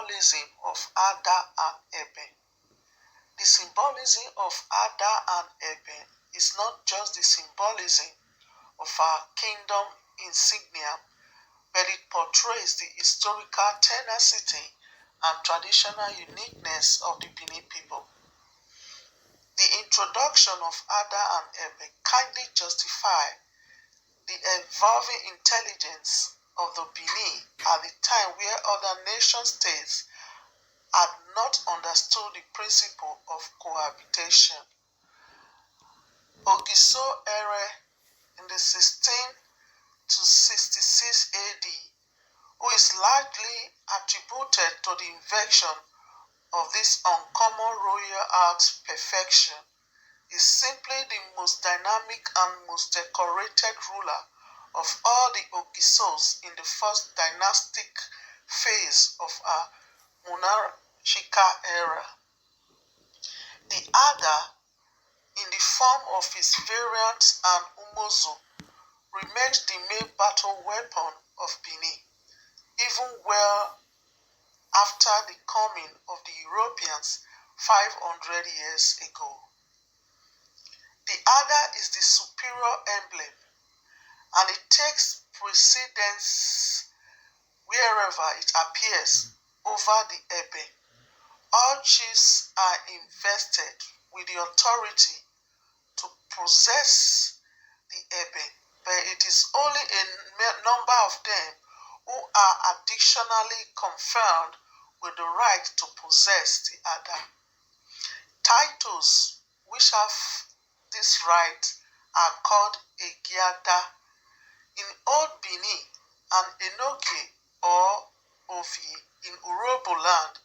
symbolism of Ada and Eben. The symbolism of Ada and Eben is not just the symbolism of our kingdom insignia, but it portrays the historical tenacity and traditional uniqueness of the Benin people. The introduction of Ada and Eben kindly justifies the evolving intelligence of the Benin at the time where other nation states had not understood the principle of cohabitation. KPERE in the 16 to 66 AD, who is largely attributed to the invention of this uncommon royal art perfection, is simply the most dynamic and most decorated ruler of all the Ogisos in the first dynastic phase of our monarchical era. The Ada, in the form of his variant and Umozo, remained the main battle weapon of Benin, even well after the coming of the Europeans 500 years ago. The Ada is the superior emblem, and it takes precedence wherever it appears over the Eben. All chiefs are invested with the authority to possess the Eben, but it is only a number of them who are additionally confirmed with the right to possess the Ada. Titles which have this right are called Egiada. In Old Benin, an Enoge or Ovi in Urobo land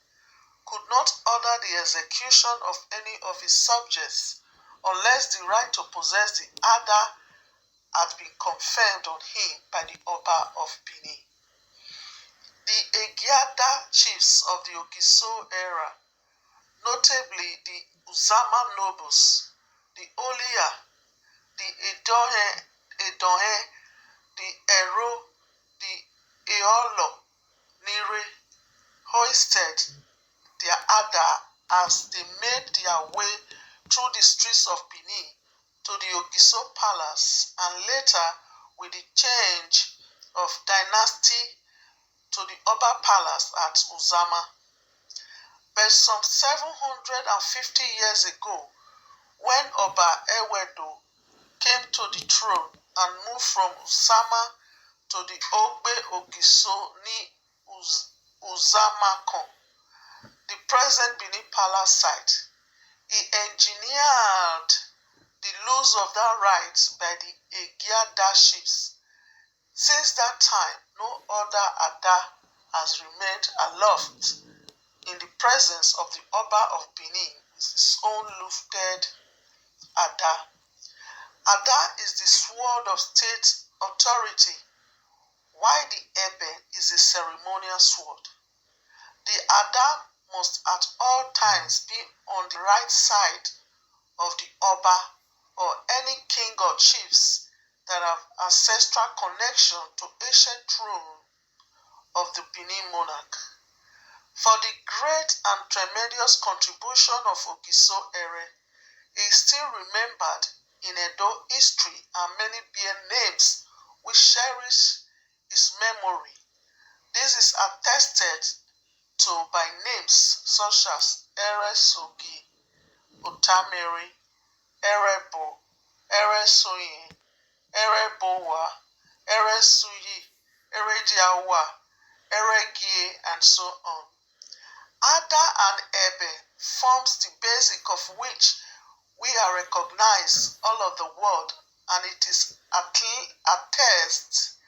could not order the execution of any of his subjects unless the right to possess the Ada had been confirmed on him by the Oba of Benin. The Egiada chiefs of the Ogiso era, notably the Uzama nobles, the Olia, the Edohe, the Ero, the Eolo, Nire, hoisted their Ada as they made their way through the streets of Benin to the Ogiso Palace, and later with the change of dynasty to the Oba Palace at Uzama. But some 750 years ago, when Oba Ewedo came to the throne and moved from Uzama to the Ogbe Ogiso ni Uzamakon, the present Benin Palace site, he engineered the loss of that right by the Egiada chiefs. Since that time, no other Ada has remained aloft in the presence of the Oba of Benin with his own lufted Ada. Ada is the sword of state authority, while the Eben is a ceremonial sword. The Ada must at all times be on the right side of the Oba or any king or chiefs that have ancestral connection to ancient throne of the Benin monarch. For the great and tremendous contribution of Ogiso Ere, he is still remembered in Edo history, and many bear names which cherish his memory. This is attested to by names such as Ere Sogi, Otamiri, Erebo, Ere Soyin, Ere Bowa, Ere Suyi, Ere Diawa, Ere Gie, and so on. Ada and Eben forms the basic of which we are recognized all over the world, and it is attests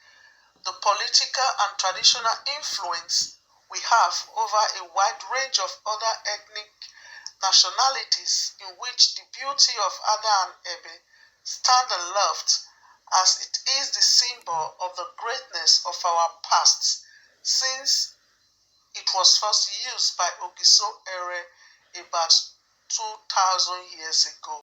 the political and traditional influence we have over a wide range of other ethnic nationalities, in which the beauty of Ada and Eben stand aloft, as it is the symbol of the greatness of our past, since it was first used by Ogiso Ere about 2,000 years ago.